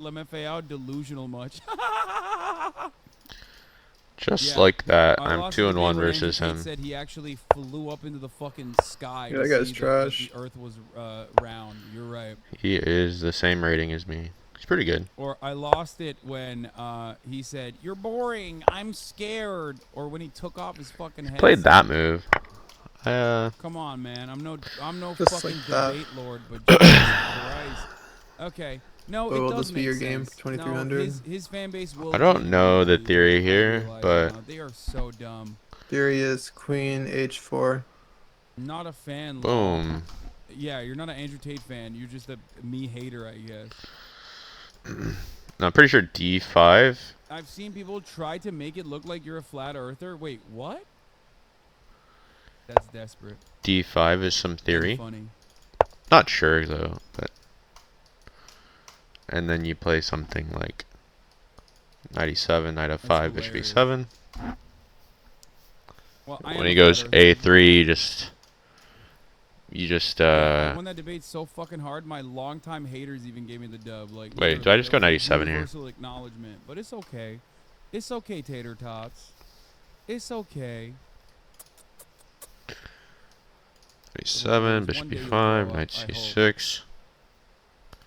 LMFAO delusional much. Just like that, I'm lost the 2-1 debate where versus Andrew Tate him. said he actually flew up into the fucking sky Yeah, to that guy's see that trash. the Earth was round. You're right. He is the same rating as me. He's pretty good. Or I lost it when he said, "You're boring. I'm scared." Or when he took off his fucking head. Played that move. Come on, man. I'm no Just fucking like that. debate lord, but Jesus Christ. Okay. No, But it will does this be make your sense. game, 2300? No, his fan base will. I don't know the theory here, but they are so dumb. Theory is queen h4. Not a fan. boom. Yeah, you're not an Andrew Tate fan. You're just a me hater, I guess. No, I'm pretty sure d5. I've seen people try to make it look like you're a flat earther. Wait, what? That's desperate. d5 is some theory. Funny. Not sure though, but and then you play something like knight e7, knight f5, bishop e7. Well, When he goes a3, you just I won that debate so fucking hard. My longtime haters even gave me the dub. Like, wait, do I just go knight e7 here? Universal acknowledgement, but it's okay. It's okay, tater tots. It's okay. a7, bishop e5, knight c6.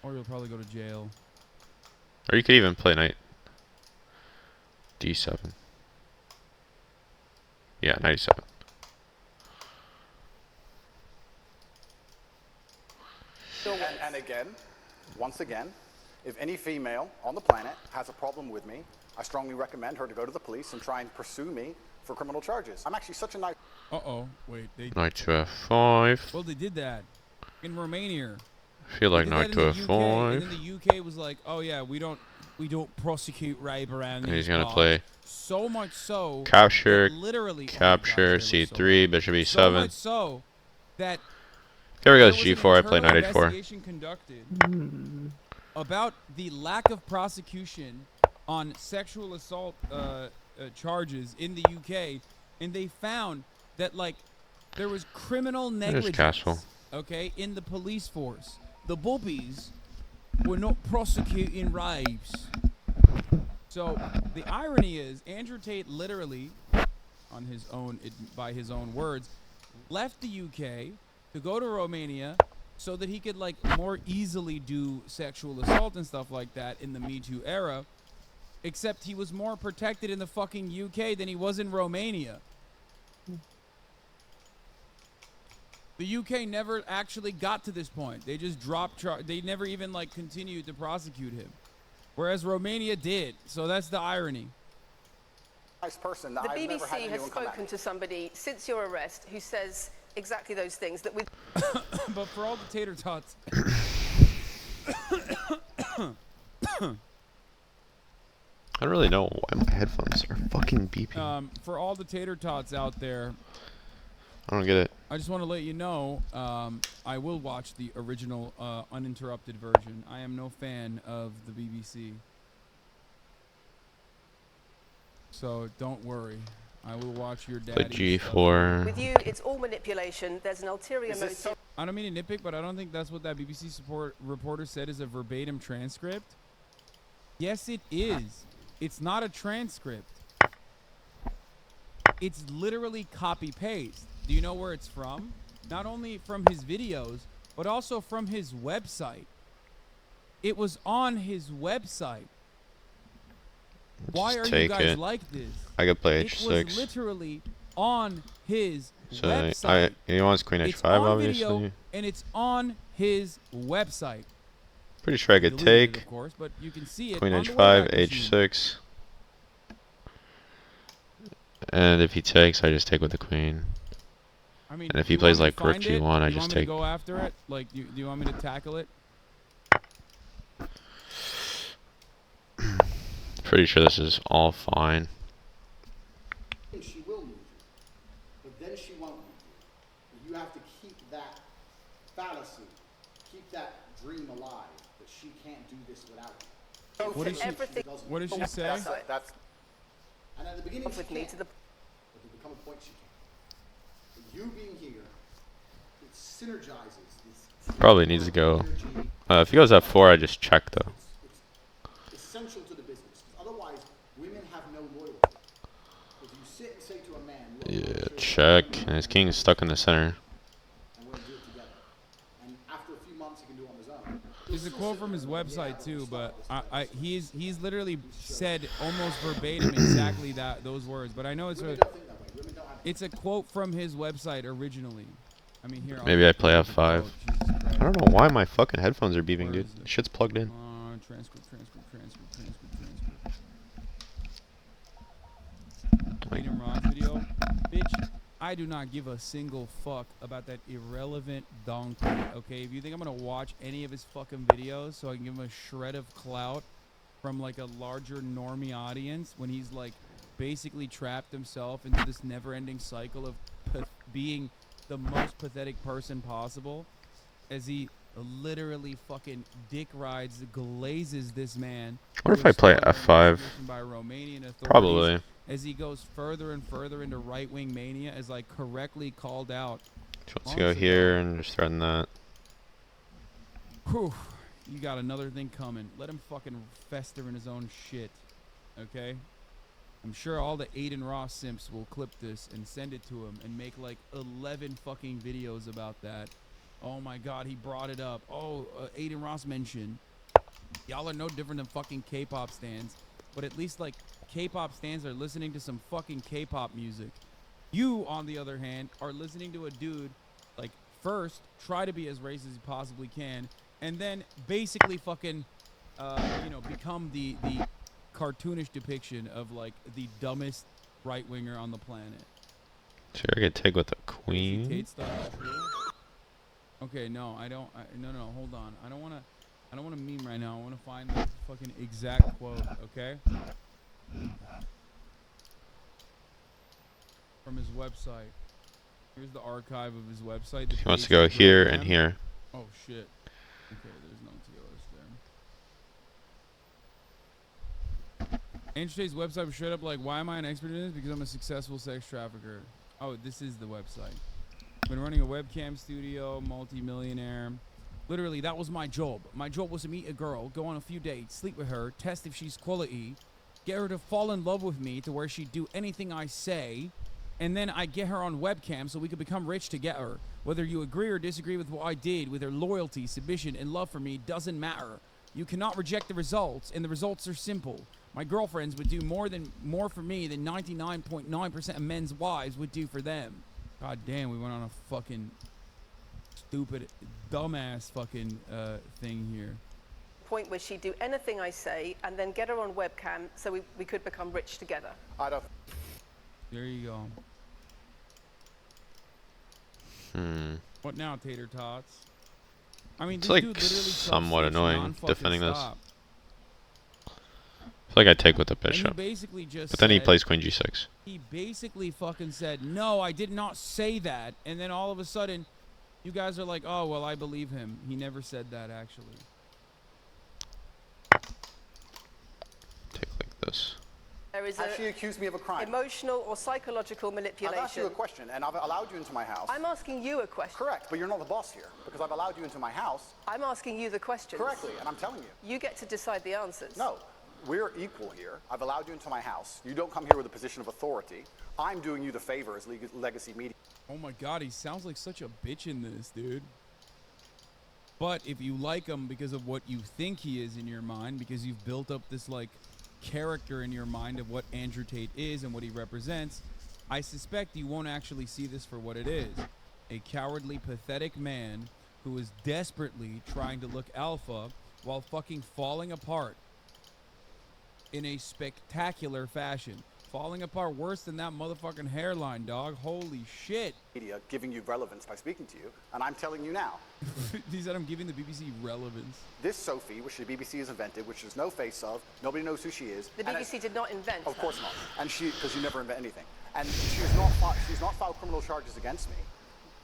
Or you'll probably go to jail. Or you could even play knight d7. Yeah, knight e7. And again, once again, if any female on the planet has a problem with me, I strongly recommend her to go to the police and try and pursue me for criminal charges. I'm actually such a nice... Uh-oh. Wait. Knight to f5. Well, they did that in Romania. I feel like knight to f5. And then the UK was like, oh yeah, we don't prosecute rape around. And he's gonna play so much so capture, literally capture, c3, bishop e7. So much so that there we go, g4. I play knight h4. Investigation conducted about the lack of prosecution on sexual assault charges in the UK, and they found that like there was criminal negligence. Okay, in the police force, the boobies were not prosecuting rapes. So the irony is, Andrew Tate literally, on his own, by his own words, left the UK to go to Romania so that he could like more easily do sexual assault and stuff like that in the Me Too era. Except he was more protected in the fucking UK than he was in Romania. The UK never actually got to this point. They just dropped they never even like continued to prosecute him. Whereas Romania did. So that's the irony. Nice person that the I've never had BBC has spoken to somebody since your arrest who says exactly those things that with but for all the tater tots I don't really know why my headphones are fucking beeping. For all the tater tots out there, I don't get it. I just want to let you know, I will watch the original uninterrupted version. I am no fan of the BBC. So don't worry. I will watch your daddy. Play g4. with you, it's all manipulation. There's an ulterior motive. I don't mean to nitpick, but I don't think that's what that BBC reporter said is a verbatim transcript. Yes, it is. It's not a transcript. It's literally copy-paste. Do you know where it's from? Not only from his videos, but also from his website. It was on his website. Why are you guys like this? I could play h6. It was literally on his website. He wants queen It's h5, on obviously. video, and it's on his website. Pretty sure I could take. Of course, but you can see it Queen on the h5, Wayback Machine. h6. And if he takes, I just take with the queen. I mean, And if he you plays want me like to rook find it? g1, I You just want me take. to go after it? Like, do you want me to tackle it? Pretty sure this is all fine. She will need you, but then she won't need you. You have to keep that fallacy, keep that dream alive, that she can't do this without you. What did she say? And at the beginning she with me can't, to the but there become a point she can. But you being here, it synergizes this. Probably needs to go. If he goes f4, I just check though. It's essential to the business. Otherwise, women have no loyalty. If you sit and say to a man, look, Yeah, I'm check. sure And his king is stuck in the center. and we're gonna do it together. And after a few months, he can do it on his own. There's a quote from his website too, but he's literally said almost verbatim exactly those words. But I know it's a quote from his website originally. I mean, here. Maybe I play F5. I don't know why my fucking headphones are beeping, Where dude. is it? Shit's plugged in. Transcript. Like, Aiden Ross video, bitch. I do not give a single fuck about that irrelevant donkey. Okay, if you think I'm gonna watch any of his fucking videos so I can give him a shred of clout from like a larger normie audience when he's like basically trapped himself into this never-ending cycle of being the most pathetic person possible, as he literally fucking dick rides, glazes this man. what if I play F5? By Romanian authorities, Probably. as he goes further and further into right-wing mania, as like correctly called out. She wants to go here and just threaten that. Whew, you got another thing coming. Let him fucking fester in his own shit, okay? I'm sure all the Aiden Ross simps will clip this and send it to him and make like 11 fucking videos about that. Oh my god, he brought it up. Oh, Aiden Ross mentioned. Y'all are no different than fucking K-pop stans, but at least like K-pop stans are listening to some fucking K-pop music. You, on the other hand, are listening to a dude like first try to be as racist as he possibly can, and then basically fucking become the cartoonish depiction of like the dumbest right winger on the planet. Should I get take with the queen? Kate stuff is true. Okay, no, I don't. No, hold on. I don't want to meme right now. I want to find the fucking exact quote. Okay. From his website. Here's the archive of his website. He wants to go here and here. Oh shit. Okay, there's no TOS there. Andrew's website was straight up like, why am I an expert in this? Because I'm a successful sex trafficker. Oh, this is the website. Been running a webcam studio, multi-millionaire. Literally, that was my job. My job was to meet a girl, go on a few dates, sleep with her, test if she's quality, get her to fall in love with me to where she'd do anything I say, and then I get her on webcam so we could become rich to get her. Whether you agree or disagree with what I did, with her loyalty, submission, and love for me doesn't matter. You cannot reject the results, and the results are simple. My girlfriends would do more for me than 99.9% of men's wives would do for them. God damn, we went on a fucking stupid, dumbass fucking thing here. Point where she'd do anything I say and then get her on webcam so we could become rich together. I don't. There you go. What now, tater tots? I mean, It's this like dude literally somewhat annoying non-fucking defending this. stop. I feel like I take with the And bishop. he basically just But then he said- plays queen g6. He basically fucking said, no, I did not say that. And then all of a sudden, you guys are like, oh, well, I believe him. He never said that, actually. Take like this. There is Has she accused me of a crime? emotional or psychological manipulation. I've asked you a question, and I've allowed you into my house. I'm asking you a question. Correct, but you're not the boss here, because I've allowed you into my house I'm asking you the questions. correctly, and I'm telling you. You get to decide the answers. No, we're equal here. I've allowed you into my house. You don't come here with a position of authority. I'm doing you the favor as legacy media. Oh my god, he sounds like such a bitch in this, dude. But if you like him because of what you think he is in your mind, because you've built up this like character in your mind of what Andrew Tate is and what he represents, I suspect you won't actually see this for what it is. A cowardly, pathetic man who is desperately trying to look alpha while fucking falling apart in a spectacular fashion. Falling apart worse than that motherfucking hairline, dog. Holy shit. Media giving you relevance by speaking to you, and I'm telling you now. He said I'm giving the BBC relevance. This Sophie, which the BBC has invented, which there's no face of, nobody knows who she is. The and BBC did not invent Of her. course not. And because you never invent anything. And she's not filed criminal charges against me.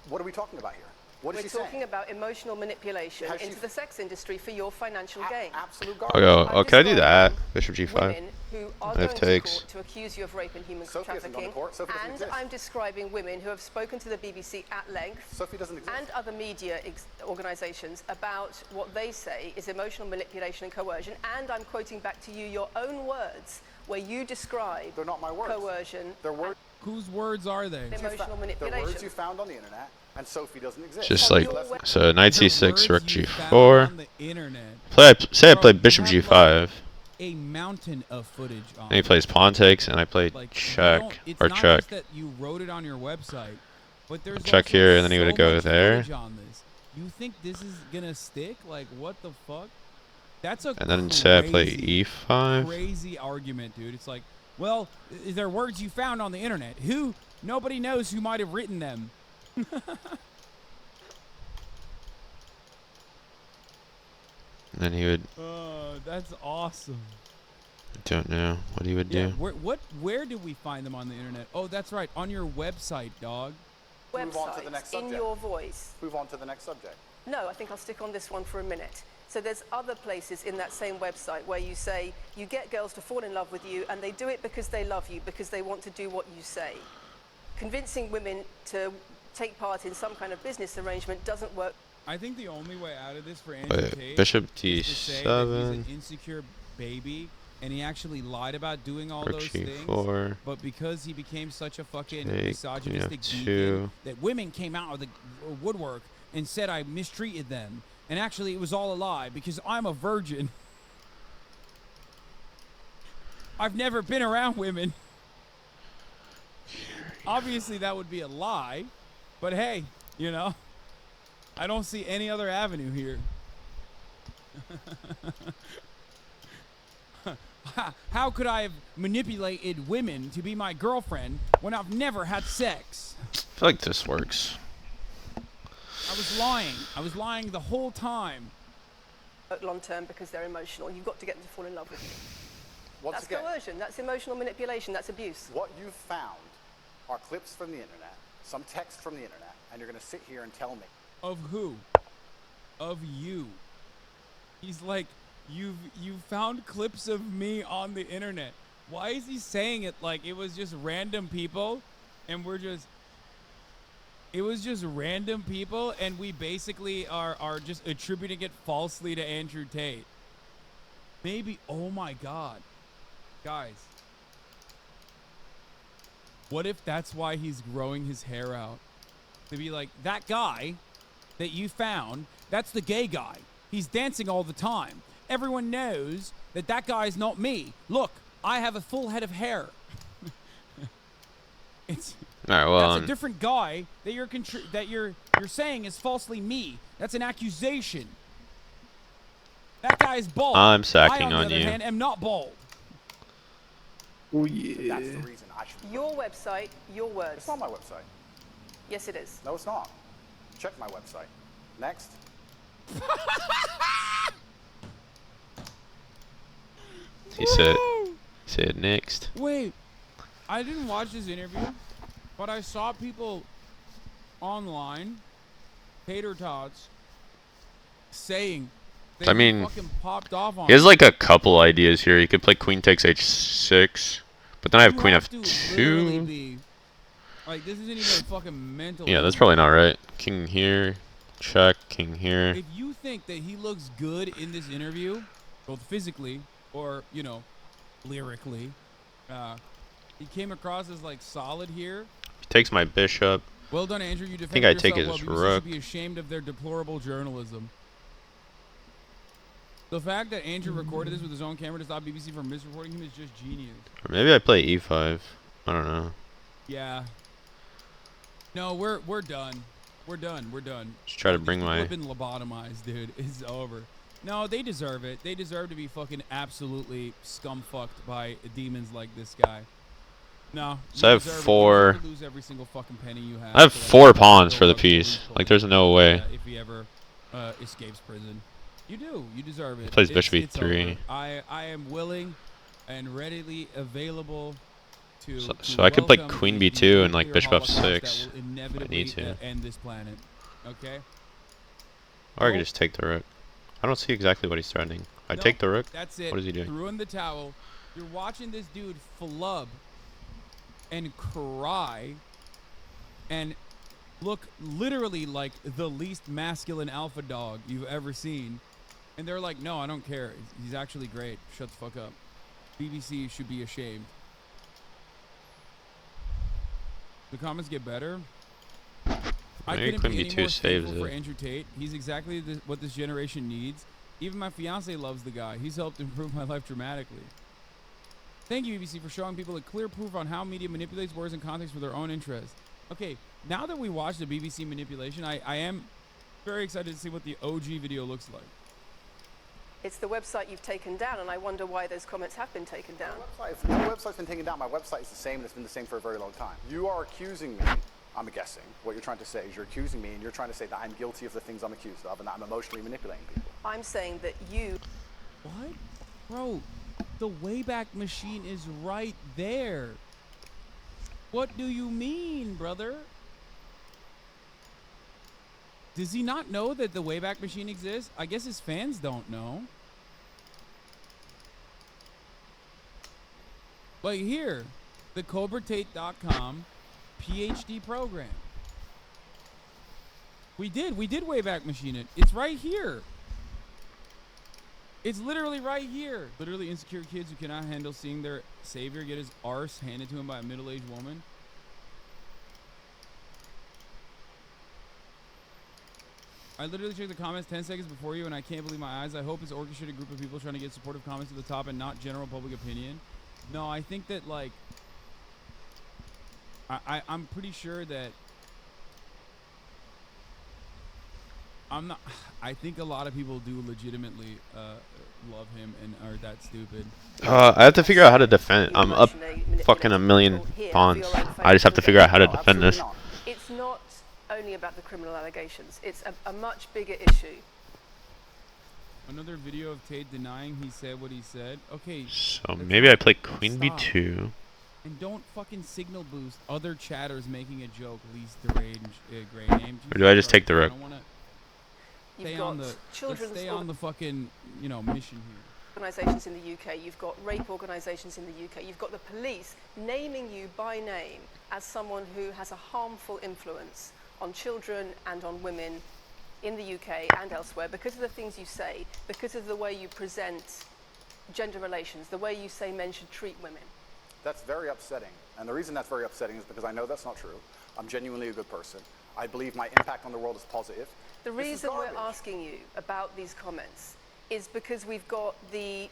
What are we talking about here? What is We're she saying? talking about emotional manipulation Has she- into the sex industry for your financial gain. Absolute Oh, garbage. yo, I'm oh, can I do that? describing Bishop g5. Women who are are Knife going takes. to court to accuse you of rape and human Sophie hasn't gone to trafficking, court. Sophie doesn't and exist. I'm describing women who have spoken to the BBC at length Sophie doesn't exist. and other media organisations about what they say is emotional manipulation and coercion, and I'm quoting back to you your own words where you describe They're not my words. coercion They're words. Whose words are they? emotional They're manipulation. words you found on the internet, and Sophie doesn't exist. Just On like, your web- so knight They're c6, words rook you found g4. on the internet. Say I Bro, played you bishop have, like, g5. A mountain of footage on. And he plays pawn takes, and I played like, you check don't- it's or not check. just that you wrote it on your website, but there's Check also here, and then he so would go much there. footage on this. You think this is gonna stick? Like, what the fuck? That's a And then say I play crazy, e5. crazy argument, dude. It's like, well, is there words you found on the internet? Who? Nobody knows who might have written them. And then he would, That's awesome. don't know what he would Yeah. do. Where did we find them on the internet? Oh, that's right, on your website, dog. Move on to the next Websites in subject. your voice. Move on to the next subject. No, I think I'll stick on this one for a minute. So there's other places in that same website where you say you get girls to fall in love with you, and they do it because they love you, because they want to do what you say. Convincing women to take part in some kind of business arrangement doesn't work. I think the only way out of this for Andrew Wait, Tate bishop is to say that he's d7, an insecure baby, and he actually lied about doing all rook those things. g4. But because he became such a fucking Take, misogynistic queen deacon, f2. that women came out of the woodwork and said I mistreated them, and actually it was all a lie because I'm a virgin. I've never been around women. Obviously that would be a lie, but hey, you know, I don't see any other avenue here. How could I have manipulated women to be my girlfriend when I've never had sex? I feel like this works. I was lying. I was lying the whole time. Long term because they're emotional. You've got to get them to fall in love with you. Once That's again, coercion. That's emotional manipulation. That's abuse. what you've found are clips from the internet, some text from the internet, and you're going to sit here and tell me. Of who? Of you. He's like, you've found clips of me on the internet. Why is he saying it like it was just random people and it was just random people and we basically are just attributing it falsely to Andrew Tate? Maybe, oh my God. Guys. What if that's why he's growing his hair out? To be like, that guy that you found, that's the gay guy. He's dancing all the time. Everyone knows that that guy's not me. Look, I have a full head of hair. It's All right, well, that's a different guy that you're saying is falsely me. That's an accusation. That guy's bald. I'm sacking I, on on the other you. hand, am not bald. Oh That's yeah. the reason I should. Your website, your words. It's not my website. Yes, it is. No, it's not. Check my website. Next. He said next. Wait, I didn't watch this interview, but I saw people online, tater tots, saying that I mean, he fucking popped off on He has it. like a couple ideas here. He could play queen takes h6, but then I have You queen have to literally f2. be, like, this isn't even fucking mental. Yeah, that's probably not right. King here, check, king here. If you think that he looks good in this interview, both physically or, you know, lyrically, he came across as, like, solid here. He takes my bishop. Well done, Andrew. You defended think I'd take yourself his well. BBC rook. should be ashamed of their deplorable journalism. The fact that Andrew recorded this with his own camera to stop BBC from misreporting him is just genius. Or maybe I play e5. I don't know. Yeah. No, we're done. We're done. We're done. Just try to These bring people my. have been lobotomized, dude. It's over. No, they deserve it. They deserve to be fucking absolutely scum-fucked by demons like this guy. No. So you I have deserve it. You four- deserve to lose every single fucking penny you have. I have so that 4 you can pawns for build the up piece. loophole, Like, there's no way. if he ever escapes prison. You do. You deserve it. Plays It's- bishop it's e3. over. I am willing and readily available to. So I could play welcome queen the b2 and, like, nuclear bishop holocaust f6 that will inevitably need to. end this planet. Okay. Or I could just take the rook. I don't see exactly what he's threatening. I No, take the rook. That's it. What is he doing? Threw in the towel. You're watching this dude flub and cry and look literally like the least masculine alpha dog you've ever seen. And they're like, no, I don't care. He's actually great. Shut the fuck up. BBC should be ashamed. The comments get better. I Maybe couldn't Queen be any B2 more saves thankful for it. Andrew Tate. He's exactly what this generation needs. Even my fiance loves the guy. He's helped improve my life dramatically. Thank you, BBC, for showing people a clear proof on how media manipulates words and context for their own interest. Okay, now that we watched the BBC manipulation, I am very excited to see what the OG video looks like. It's the website you've taken down, and I wonder why those comments have been taken down. If no website's been taken down, my website is the same, and it's been the same for a very long time. You are accusing me, I'm guessing, what you're trying to say is you're accusing me, and you're trying to say that I'm guilty of the things I'm accused of, and that I'm emotionally manipulating people. I'm saying that you... What? Bro, the Wayback Machine is right there. What do you mean, brother? Does he not know that the Wayback Machine exists? I guess his fans don't know. But here, the CobraTate.com PhD program. We did Wayback Machine it. It's right here. It's literally right here. Literally insecure kids who cannot handle seeing their savior get his arse handed to him by a middle-aged woman. I literally checked the comments 10 seconds before you, and I can't believe my eyes. I hope it's an orchestrated group of people trying to get supportive comments to the top and not general public opinion. No, I think that, like, I'm pretty sure that I think a lot of people do legitimately love him and are that stupid. I have to figure out how to defend. I'm up fucking a million bonds. I just have to figure out how to defend this. It's not only about the criminal allegations. It's a much bigger issue. Another video of Tate denying he said what he said. Okay. So maybe I play Queen B2. And don't fucking signal boost other chatters making a joke. Least deranged gray name. Or do I just take the rook? Stay on the fucking, mission here. Organisations in the UK, you've got rape organisations in the UK, you've got the police naming you by name as someone who has a harmful influence on children and on women in the UK and elsewhere because of the things you say, because of the way you present gender relations, the way you say men should treat women. That's very upsetting. And the reason that's very upsetting is because I know that's not true. I'm genuinely a good person. I believe my impact on the world is positive. The reason we're asking you about these comments is because we've got the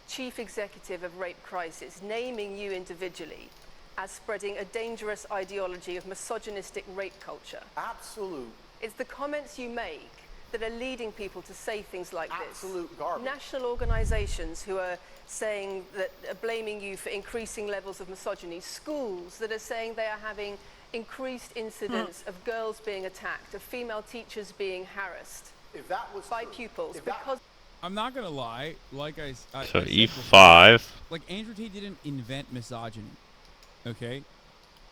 chief executive of Rape Crisis naming you individually as spreading a dangerous ideology of misogynistic rape culture. Absolute. It's the comments you make that are leading people to say things like this. Absolute garbage. National organisations who are saying that are blaming you for increasing levels of misogyny. Schools that are saying they are having increased incidents of girls being attacked, of female teachers being harassed by pupils. Because I'm not gonna lie, like I So said E5. before, like Andrew Tate didn't invent misogyny, okay?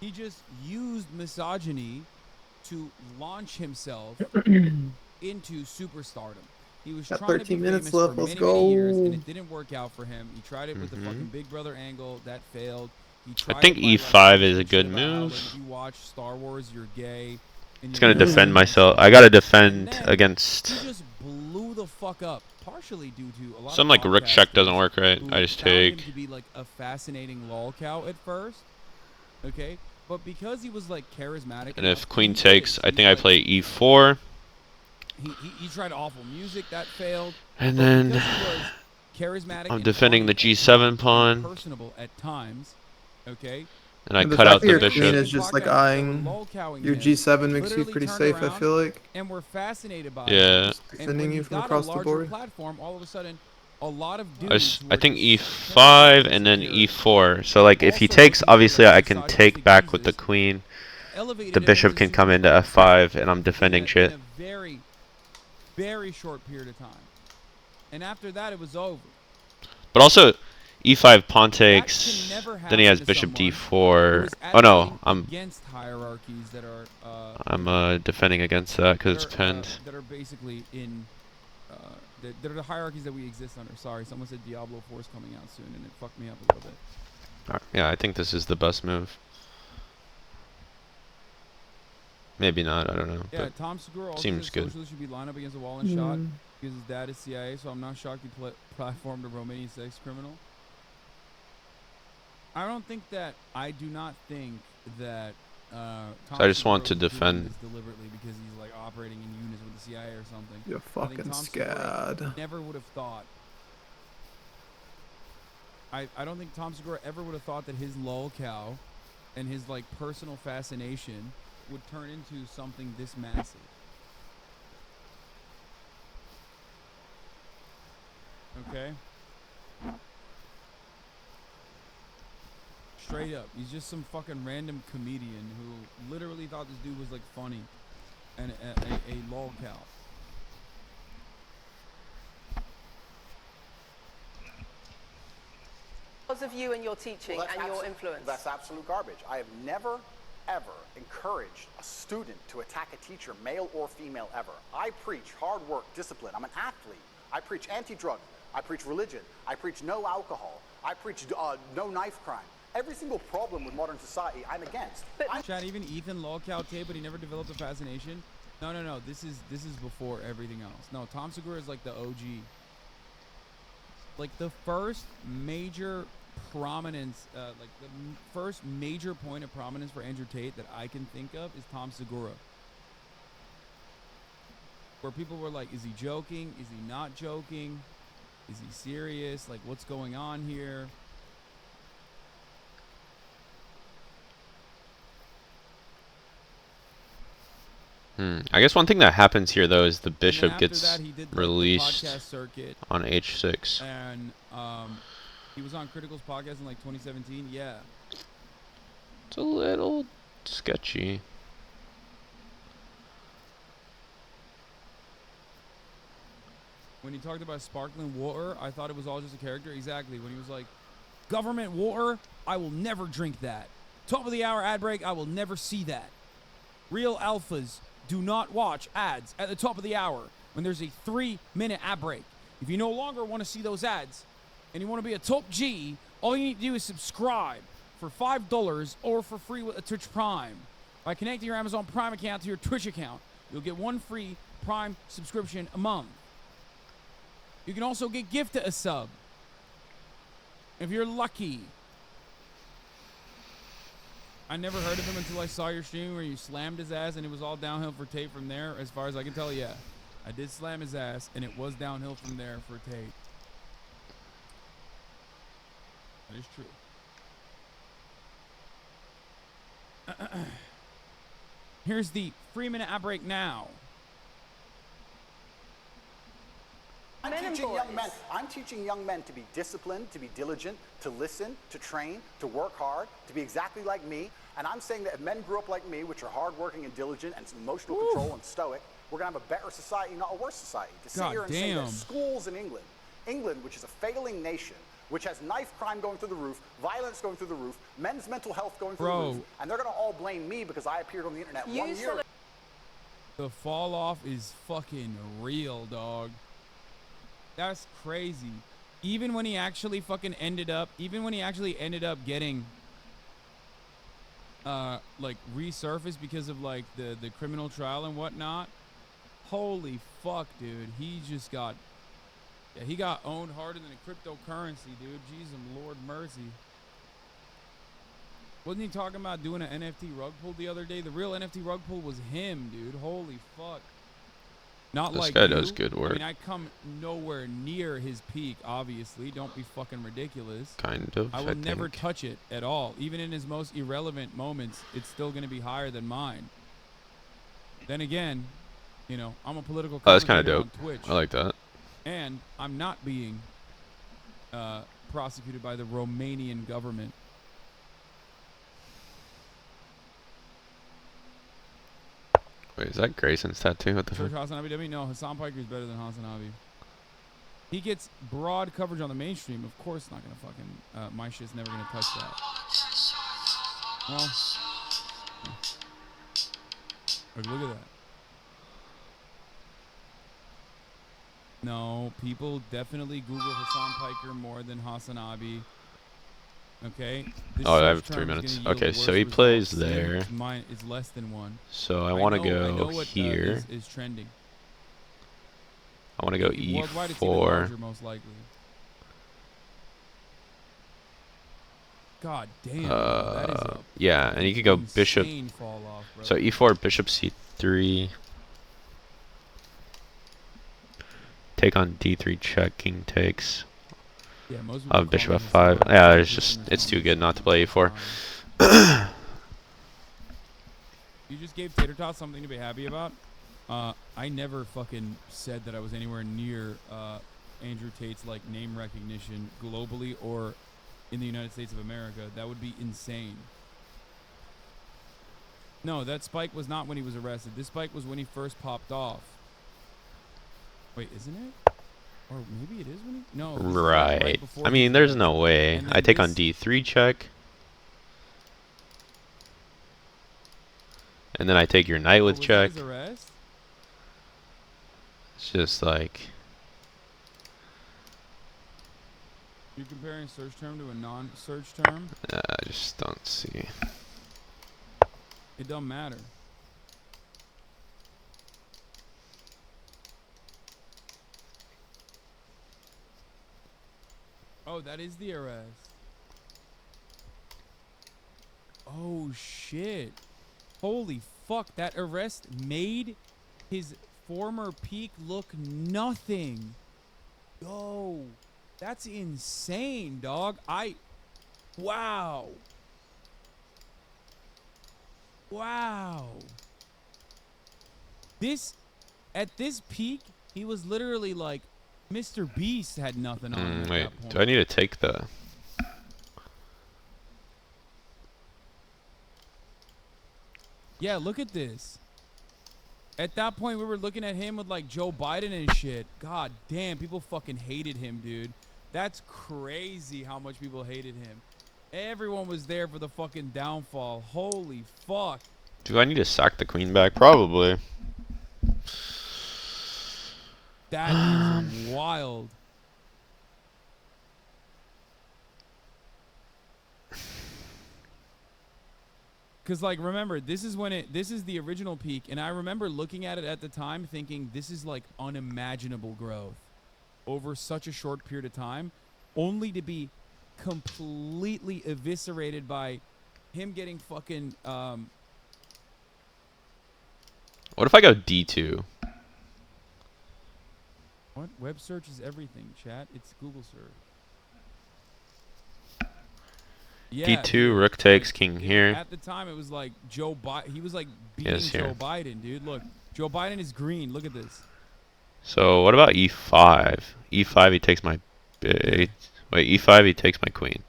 He just used misogyny to launch himself into superstardom. He was Got trying to be 13 minutes famous left, for let's many years, and go. it didn't work out for him. He tried it with the fucking Big Brother angle, that failed. He tried I think it by, E5 is a good shit about how, move. like, if you watch Star Wars, you're gay. Just gonna defend myself. I gotta defend against. He just blew the fuck up, partially due to a lot Something of like rook check podcasters doesn't work right. who I just found him take. to be like a fascinating lolcow at first, okay, but because he was like charismatic. And enough, if queen he did. takes, I He's think I like- play E4. He tried awful music that failed. And but then because he was charismatic I'm and defending the funny and G7 pawn. personable at times, okay. And I And the cut fact out that the your bishop. queen is just like eyeing your G7 makes you pretty safe, I feel like. And we're fascinated by Yeah. it. And Defending when you you've from got across a the larger board. platform, all of a sudden, a lot of I dudes who are think just E5 and then E4. So like if he also takes, looking for, obviously like, I can take back with the Jesus, queen. elevated The him bishop into can come into superstar F5 and I'm defending in shit. a very, very short period of time. And after that, it was over. But also E5 pawn That takes. can never Then he has happen to bishop someone D4. who is Oh no, advocating against hierarchies that are I'm defending against that because it's pinned. that are basically in they're the hierarchies that we exist under. Sorry, someone said Diablo 4 is coming out soon, and it fucked me up a little bit. Yeah, I think this is the best move. Maybe not, I don't know. Yeah, Tom Segura also seems said good. socialists should be lined up against a wall and shot because his dad is CIA, so I'm not shocked he platformed a Romanian sex criminal. I do not think that Tom So I just Segura want to was doing defend. this deliberately because he's like operating in unison with the CIA or something. You're I think fucking Tom Segura scared. never would have thought. I don't think Tom Segura ever would have thought that his lolcow and his like personal fascination would turn into something this massive. Okay? Straight up. He's just some fucking random comedian who literally thought this dude was like funny and a lolcow. Because of you and your teaching and your influence. That's absolute garbage. I have never, ever encouraged a student to attack a teacher, male or female, ever. I preach hard work, discipline. I'm an athlete. I preach anti-drug. I preach religion. I preach no alcohol. I preach no knife crime. Every single problem with modern society, I'm against. Chad, even Ethan lolcow tape, but he never developed a fascination. No. This is before everything else. No, Tom Segura is like the OG. Like the first major prominence, like the first major point of prominence for Andrew Tate that I can think of is Tom Segura. Where people were like, is he joking? Is he not joking? Is he serious? Like, what's going on here? I guess one thing that happens here though is the And then bishop after gets that, he did, like, the released podcast circuit, on H6. and he was on Critical's podcast in like 2017. Yeah. It's a little sketchy. When he talked about sparkling water, I thought it was all just a character. Exactly. When he was like, government water, I will never drink that. Top of the hour ad break, I will never see that. Real alphas do not watch ads at the top of the hour when there's a 3-minute ad break. If you no longer want to see those ads and you want to be a top G, all you need to do is subscribe for $5 or for free with a Twitch Prime. By connecting your Amazon Prime account to your Twitch account, you'll get 1 free Prime subscription a month. You can also get gifted a sub if you're lucky. I never heard of him until I saw your stream where you slammed his ass and it was all downhill for Tate from there. As far as I can tell, yeah. I did slam his ass and it was downhill from there for Tate. That is true. Here's the 3-minute ad break now. I'm teaching young men to be disciplined, to be diligent, to listen, to train, to work hard, to be exactly like me. And I'm saying that if men grew up like me, which are hardworking and diligent and emotional control and stoic, we're going to have a better society, not a worse society. To sit here and say that schools in England, which is a failing nation, which has knife crime going through the roof, violence going through the roof, men's mental health going through the roof, and they're going to all blame me because I appeared on the internet 1 year ago. The fall off is fucking real, dog. That's crazy. Even when he actually fucking ended up getting like resurfaced because of like the criminal trial and whatnot. Holy fuck, dude. He just got he got owned harder than a cryptocurrency, dude. Jesus Lord mercy. Wasn't he talking about doing an NFT rug pull the other day? The real NFT rug pull was him, dude. Holy fuck. Not this like guy you. does good work. I mean, I come nowhere near his peak, obviously. Don't be fucking ridiculous. Kind of. I will never touch it at all. Even in his most irrelevant moments, it's still going to be higher than mine. Then again, you know, I'm a political commentator on Twitch. I like that. And I'm not being prosecuted by the Romanian government. Wait, is that Grayson's tattoo? What the fuck? Hasanabi? No, Hassan Piker is better than Hasanabi. He gets broad coverage on the mainstream. Of course, not gonna fucking. My shit's never gonna touch that. Well, look at that. No, people definitely Google Hassan Piker more than Hasanabi. Okay. This Oh, I have search 3 term is minutes. gonna yield Okay, worse so he plays results. there. It's mine is less than 1. So I want to I go know what here. is trending. I want to go Worldwide, it's even larger, E4. most likely. God damn, bro, that is a Yeah, and you could go bishop. insane fall off, bro. So E4, bishop C3. Take on D3 check, king takes. Yeah, most people Bishop call me F5. Hassan. Yeah, My it's position just, is it's too almost good not to play fine. E4. You just gave Tater Tot something to be happy about. I never fucking said that I was anywhere near Andrew Tate's like name recognition globally or in the United States of America. That would be insane. No, that spike was not when he was arrested. This spike was when he first popped off. Wait, isn't it? Or maybe it is when he... No. This is, like, Right. before I he mean, was there's arrested. no way. And I then take on this- D3 check. And then I take your knight with was that check. his arrest? It's just like... You're comparing search term to a non-search term? I just don't see. It don't matter. Oh, that is the arrest. Oh, shit. Holy fuck. That arrest made his former peak look nothing. Yo. That's insane, dog. Wow. Wow. At this peak, he was literally like, Mr. Beast had nothing on him at Wait, that point. do I need to take the... Yeah, look at this. At that point, we were looking at him with like Joe Biden and shit. God damn, people fucking hated him, dude. That's crazy how much people hated him. Everyone was there for the fucking downfall. Holy fuck. Do I need to sack the queen back? Probably. That is wild. Cause like remember, this is the original peak, and I remember looking at it at the time thinking this is like unimaginable growth over such a short period of time, only to be completely eviscerated by him getting fucking What if I go D2? what? Web search is everything, chat. It's Google search. Yeah, D2, dude, rook takes, like, king here. At the time, it was like Joe Biden. He was like beating Yes, here. Joe Biden, dude. Look, Joe Biden is green. Look at this. So what about E5? E5, he takes my... Wait, E5, he takes my queen.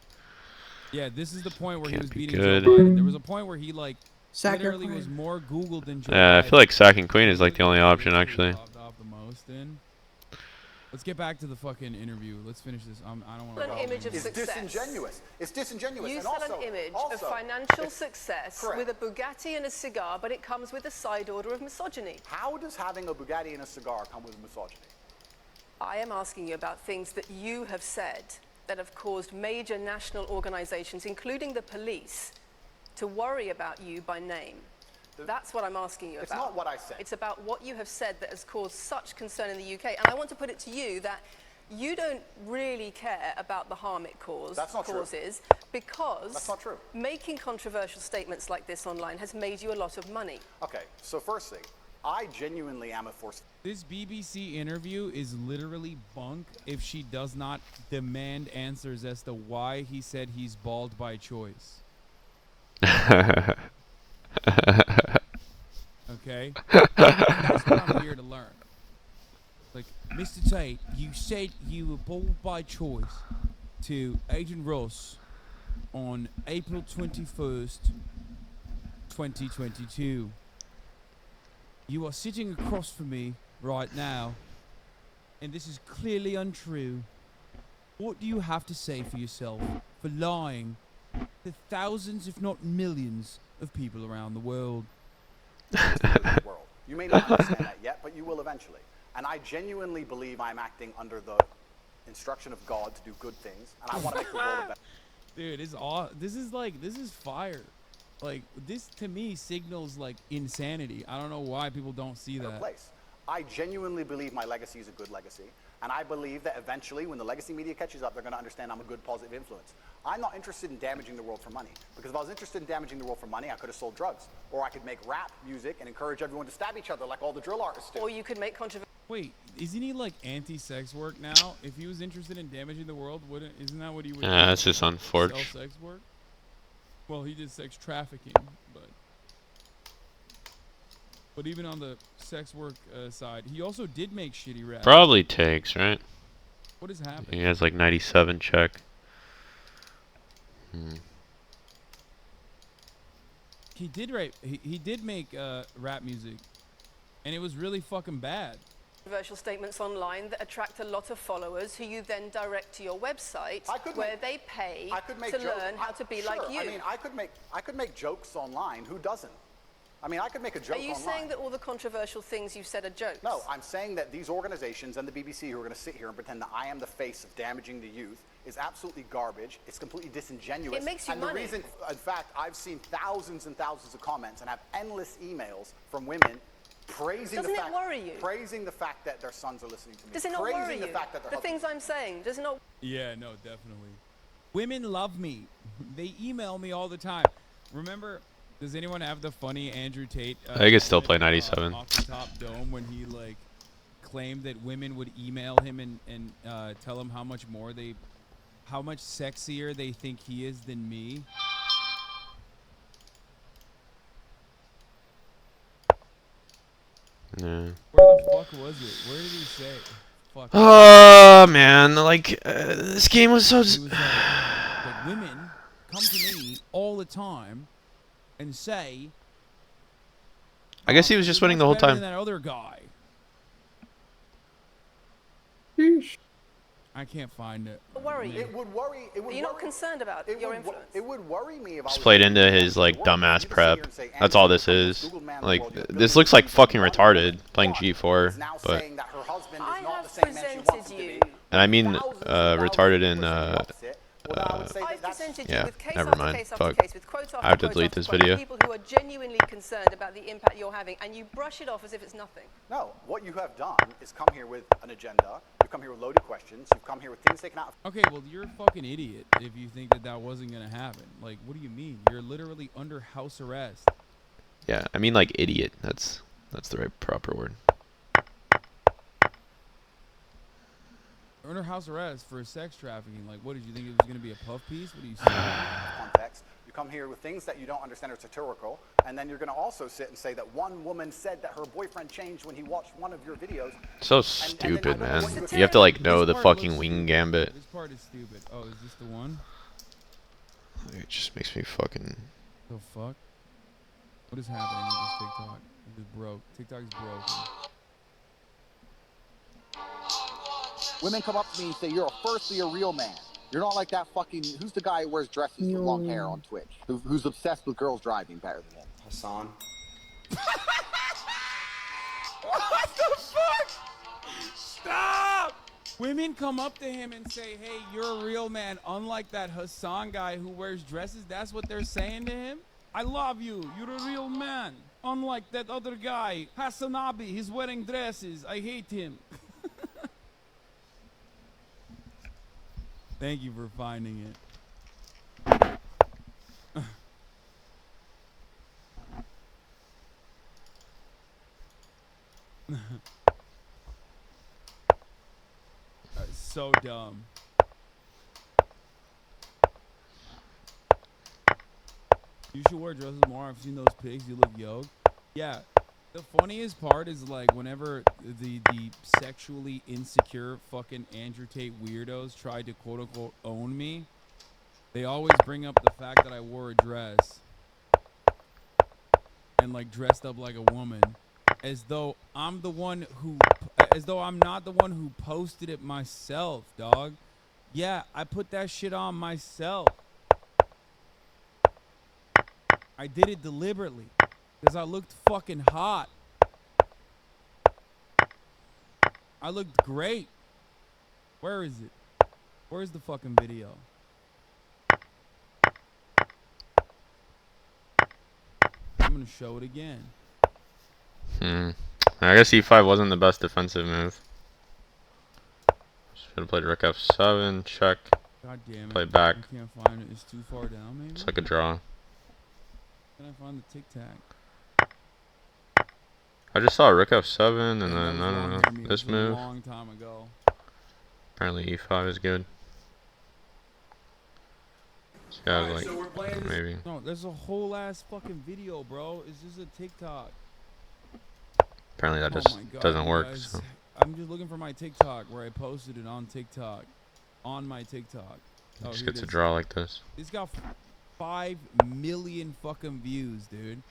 Yeah, this is the point where he Can't was be beating good. Joe Biden. There was a point where he like Sack your literally was queen. more Googled than Joe Yeah, I Biden. feel like sacking queen is like the only option, actually. Popped off the most in. Let's get back to the fucking interview. Let's finish this. I don't want to. An image of It's success. disingenuous. It's disingenuous. You and sell also, an image also, of financial success Correct. with a Bugatti and a cigar, but it comes with a side order of misogyny. How does having a Bugatti and a cigar come with misogyny? I am asking you about things that you have said that have caused major national organizations, including the police, to worry about you by name. That's what I'm asking you about. It's not what I said. It's about what you have said that has caused such concern in the UK. And I want to put it to you that you don't really care about the harm it causes. That's not true. Because That's not true. making controversial statements like this online has made you a lot of money. Okay, so firstly, I genuinely am a force. This BBC interview is literally bunk if she does not demand answers as to why he said he's bald by choice. Okay? That's what I'm here to learn. Like, Mr. Tate, you said you were bald by choice to Agent Ross on April 21st, 2022. You are sitting across from me right now, and this is clearly untrue. What do you have to say for yourself for lying to thousands, if not millions, of people around the world? World. You may not understand that yet, but you will eventually. And I genuinely believe I'm acting under the instruction of God to do good things, and I want to make the world a better Dude, this is fire. Like, this to me signals like insanity. I don't know why people don't see that. place. I genuinely believe my legacy is a good legacy, and I believe that eventually when the legacy media catches up, they're going to understand I'm a good positive influence. I'm not interested in damaging the world for money, because if I was interested in damaging the world for money, I could have sold drugs, or I could make rap music and encourage everyone to stab each other like all the drill artists do. Or you could make controversial. Wait, isn't he like anti-sex work now? If he was interested in damaging the world, isn't that what he would do? Yeah, that's just unfortunate. Sell sex work? Well, he did sex trafficking, but even on the sex work side, he also did make shitty rap. Probably takes, right? What is happening? He has like 97 check. He did make rap music, and it was really fucking bad. Controversial statements online that attract a lot of followers who you then direct to your website where they pay to learn how to be like you. I mean, I could make jokes online. Who doesn't? I mean, I could make a joke online. Are you saying that all the controversial things you've said are jokes? No, I'm saying that these organizations and the BBC who are going to sit here and pretend that I am the face of damaging the youth is absolutely garbage. It's completely disingenuous. It makes you money. And the reason, in fact, I've seen thousands and thousands of comments and have endless emails from women praising praising the fact that their sons are listening to me. Does it not worry you? The things I'm saying, does it not? Yeah, no, definitely. Women love me. They email me all the time. Remember, does anyone have the funny Andrew Tate? I could still play 97. Off the top dome when he like claimed that women would email him and tell him how much sexier they think he is than me. Yeah. Where the fuck was it? Where did he say? Fuck. Oh man, like this game was so. He was like, women come to me all the time and say. I guess he was just winning the whole time. Than that other guy. Sheesh. I can't find it. Worry you. It would worry. It would. Are you not concerned about your influence? It would worry me if I was Just played into his like dumbass prep. That's all this is. Like this looks like fucking retarded playing G4, but. I have presented you. And I mean retarded in yeah, never mind. Fuck. I have to delete this video. People who are genuinely concerned about the impact you're having, and you brush it off as if it's nothing. No, what you have done is come here with an agenda. You've come here with loaded questions. You've come here with things taken out. Okay, well, you're a fucking idiot if you think that wasn't gonna happen. Like, what do you mean? You're literally under house arrest. Yeah, I mean like idiot. That's the right proper word. Under house arrest for sex trafficking. Like, what did you think it was going to be a puff piece? What do you say? Context. You come here with things that you don't understand are satirical, and then you're going to also sit and say that one woman said that her boyfriend changed when he watched one of your videos. So stupid, man. You have to like know the fucking wing gambit. This part is stupid. Oh, is this the one? It just makes me fucking. The fuck? What is happening with this TikTok? It is broke. TikTok is broken. Women come up to me and say, you're firstly a real man. You're not like that fucking, who's the guy who wears dresses with long hair on Twitch? Who's obsessed with girls driving better than him? Hassan. What the fuck? Stop! Women come up to him and say, hey, you're a real man, unlike that Hassan guy who wears dresses. That's what they're saying to him? I love you. You're a real man. Unlike that other guy, Hassanabi. He's wearing dresses. I hate him. Thank you for finding it. So dumb. You should wear dresses more. I've seen those pics. You look yoked. Yeah. The funniest part is like whenever the sexually insecure fucking Andrew Tate weirdos tried to quote unquote own me, they always bring up the fact that I wore a dress and like dressed up like a woman, as though I'm not the one who posted it myself, dog. Yeah, I put that shit on myself. I did it deliberately. Because I looked fucking hot. I looked great. Where is it? Where's the fucking video? I'm gonna show it again. I guess e5 wasn't the best defensive move. Should have played rook f7, check. God damn it. Play back. I can't find it. It's too far down, maybe? It's like a draw. Can I find the tic-tac? I just saw rook f7 and Yeah, then, that I was don't long know, for me. It this was move. a long time ago. Apparently e5 is good. Yeah, like, maybe. No, there's a whole ass fucking video, bro. It's just a TikTok. Apparently that Oh just my God, doesn't you work. guys. So. I'm just looking for my TikTok where I posted it on TikTok. On my TikTok. Oh, Just here gets it a is. draw like this. It's got 5 million fucking views, dude.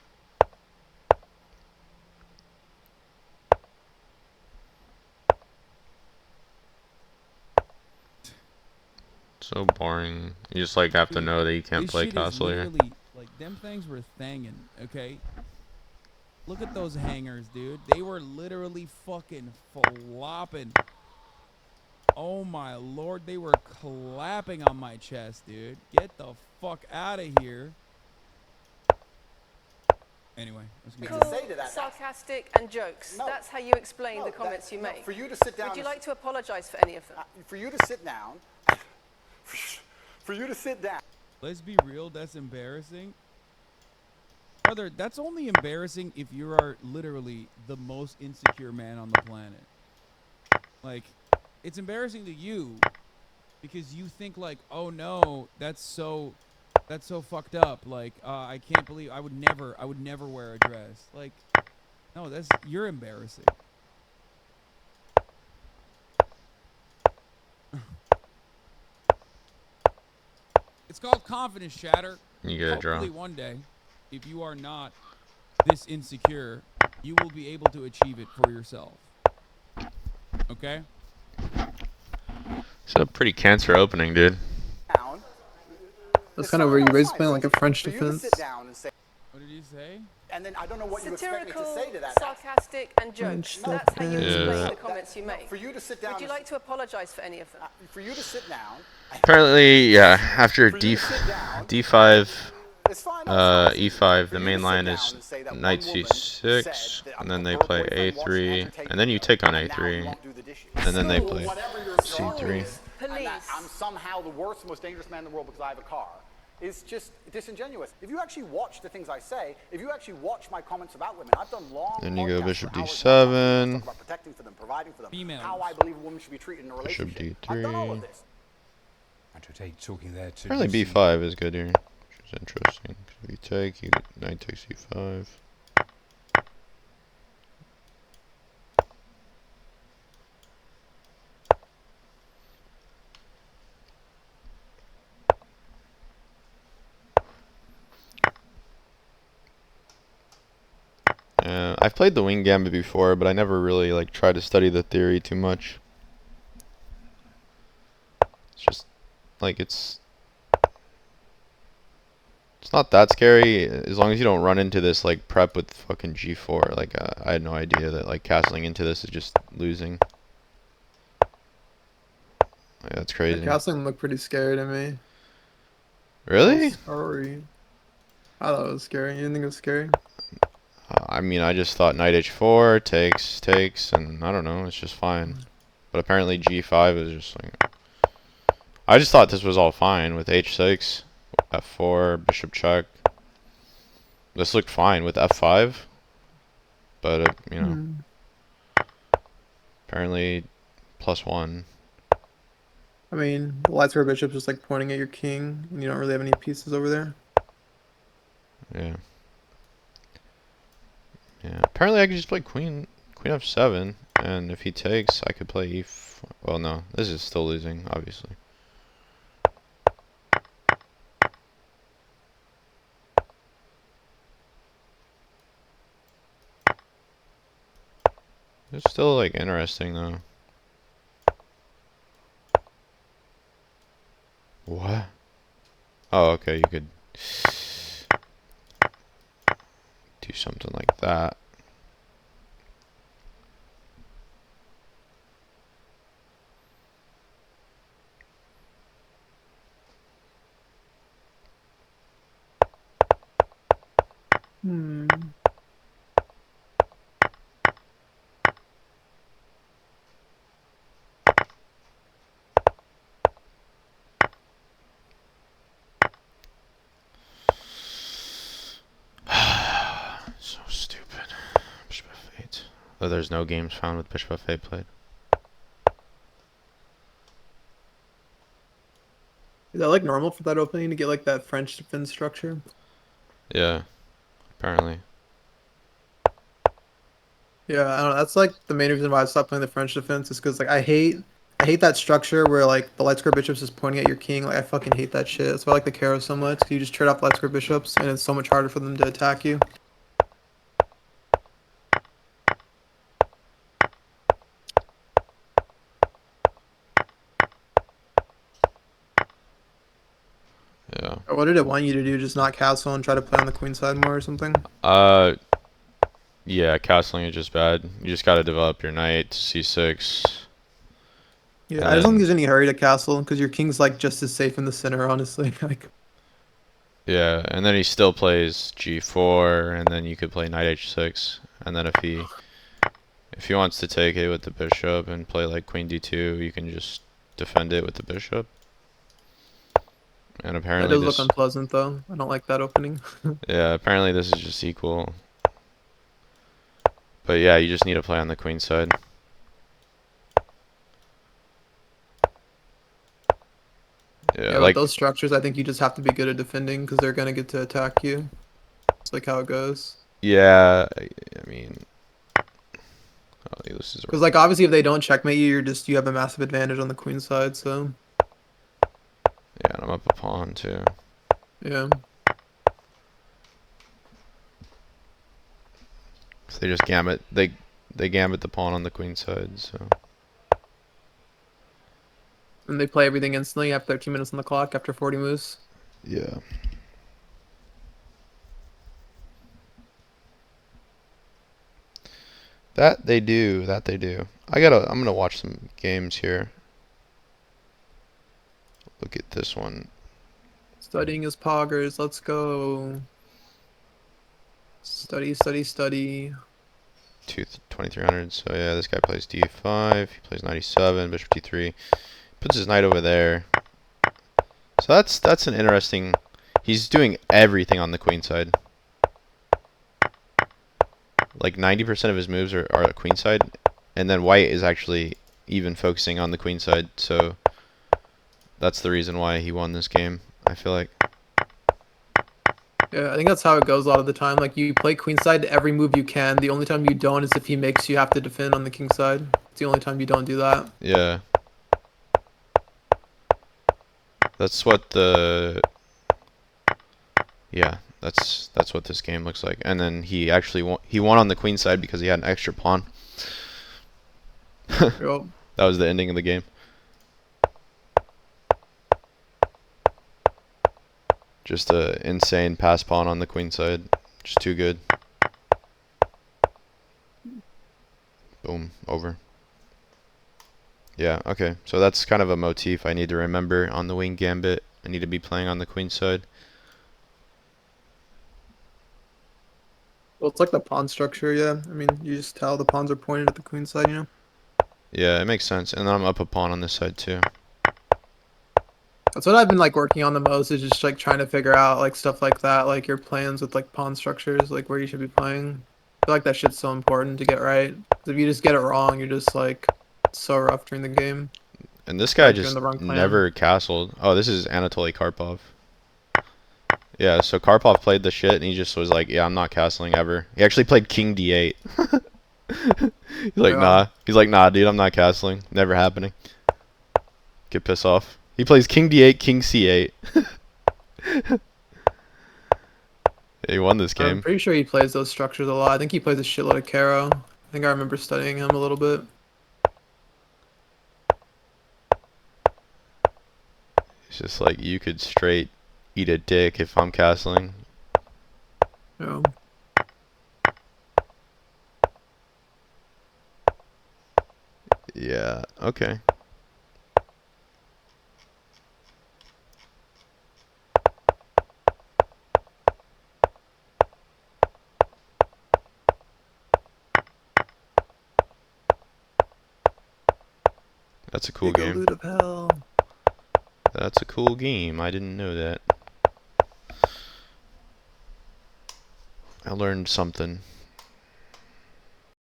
So boring. You just like have to know that you can't This play shit is castle here. literally, like, them things were thangin', okay? Look at those hangers, dude. They were literally fucking flopping. Oh my lord, they were clapping on my chest, dude. Get the fuck out of here. Anyway, let's get Cool, Say to that. sarcastic, and jokes. No. That's how you explain No, the comments that- you no, make. for you to sit down Would you and like to apologize for any of them? for you to sit down, for you to sit down. Let's be real, that's embarrassing. Brother, that's only embarrassing if you are literally the most insecure man on the planet. Like, it's embarrassing to you because you think like, oh no, that's so fucked up. Like, I can't believe I would never wear a dress. Like, no, you're embarrassing. It's called confidence, Shatter. You get a draw. Hopefully one day, if you are not this insecure, you will be able to achieve it for yourself. Okay? It's a pretty cancer opening, dude. Down. That's kind of where you raise playing like a French For you to defense. sit down and say, What did he say? and then I don't know what you expect me to Satirical, say to that. sarcastic, and jokes. That's how you explain the comments you make. For you to sit down. Would you like to apologize for any of them? For you to sit down. Apparently, yeah, after For you to sit down. d5, It's fine. e5, For the you main to line sit is down and say that knight one woman c6, said that and then they her play boyfriend wants to a3, entertain and then you her, take on and now he a3, won't do the dishes. and then they School, play whatever your job c3. is, and that Police. I'm somehow the worst, most dangerous man in the world because I have a car. It's just disingenuous. If you actually watch the things I say, if you actually watch my comments about women, I've done long Then you go podcasts bishop for hours d7. talk about protecting for them, providing for them, Females. how I believe a woman should be treated in a Bishop relationship. I've done all of d3. this. Talking there to Apparently b5 is good here, which is interesting. If you take, you get knight takes e5. I've played the wing gambit before, but I never really like tried to study the theory too much. It's just like it's not that scary as long as you don't run into this like prep with fucking g4. Like I had no idea that like castling into this is just losing. Like, that's crazy. The castling looked pretty scary to me. Really? Sorry. I thought it was scary. You didn't think it was scary? I mean, I just thought knight h4 takes, and I don't know, it's just fine. But apparently g5 is just like... I just thought this was all fine with h6, f4, bishop check. This looked fine with f5. But, you know, apparently +1. I mean, the light square bishop's just like pointing at your king, and you don't really have any pieces over there. Yeah. Yeah, apparently I could just play queen f7, and if he takes, I could play e4. Well, no, this is still losing, obviously. It's still, like, interesting, though. What? Oh, okay, you could do something like that. Hmm. So stupid. Bishop f8. Oh, there's no games found with bishop f8 played. Is that like normal for that opening to get like that French defense structure? Yeah, apparently. Yeah, I don't know. That's like the main reason why I stopped playing the French defense is because like I hate that structure where like the light square bishops is pointing at your king. Like I fucking hate that shit. That's why I like the Caro so much. 'Cause you just trade off light square bishops and it's so much harder for them to attack you. Yeah. Or what did it want you to do? Just not castle and try to play on the queen side more or something? Uh, yeah, castling is just bad. You just gotta develop your knight to c6. Yeah, And I just don't think then, there's any hurry to castle because your king's like just as safe in the center, honestly. Like, yeah, and then he still plays g4, and then you could play knight h6. And then if he wants to take it with the bishop and play like queen d2, you can just defend it with the bishop. And that apparently does look this, unpleasant though. I don't like that opening. yeah, apparently this is just equal. But yeah, you just need to play on the queen side. Yeah, Yeah, with like, those structures, I think you just have to be good at defending because they're gonna get to attack you. It's like how it goes. yeah, I mean, oh, this is, Because like obviously if they don't checkmate you, you have a massive advantage on the queen side. So yeah, and I'm up a pawn too. yeah, So they just they gambit the pawn on the queen side, so. and they play everything instantly. You have 13 minutes on the clock after 40 moves. Yeah. That they do, that they do. I'm gonna watch some games here. Look at this one. Studying his poggers. Let's go. Study, study, study. 2300. So yeah, this guy plays d5. He plays 97. Bishop d3. Puts his knight over there. So that's an interesting. He's doing everything on the queen side. Like 90% of his moves are queen side, and then white is actually even focusing on the queen side. So that's the reason why he won this game, I feel like. Yeah, I think that's how it goes a lot of the time. Like you play queenside to every move you can. The only time you don't is if he makes you have to defend on the king side. It's the only time you don't do that. Yeah. That's what the Yeah, that's what this game looks like. And then he actually won on the queen side because he had an extra pawn. Yep. That was the ending of the game. Just a insane pass pawn on the queen side. Just too good. Boom, over. Yeah, okay. So that's kind of a motif I need to remember on the wing gambit. I need to be playing on the queen side. Well, it's like the pawn structure, yeah. I mean, you just tell the pawns are pointed at the queen side, you know? Yeah, it makes sense. And then I'm up a pawn on this side too. That's what I've been like working on the most is just like trying to figure out like stuff like that, like your plans with like pawn structures, like where you should be playing. I feel like that shit's so important to get right. 'Cause if you just get it wrong, you're just like so rough during the game. And this Feel guy like you're in just the wrong plan. never castled. Oh, this is Anatoly Karpov. Yeah, so Karpov played the shit and he just was like, yeah, I'm not castling ever. He actually played King D8. He's like, Yeah. nah. He's like, nah, dude, I'm not castling. Never happening. Get pissed off. He plays King D8, King C8. He won this I'm game. pretty sure he plays those structures a lot. I think he plays a shitload of Caro. I think I remember studying him a little bit. It's just like, you could straight eat a dick if I'm castling. Yeah. Yeah, okay. That's a cool Big game. loot of hell. That's a cool game. I didn't know that. I learned something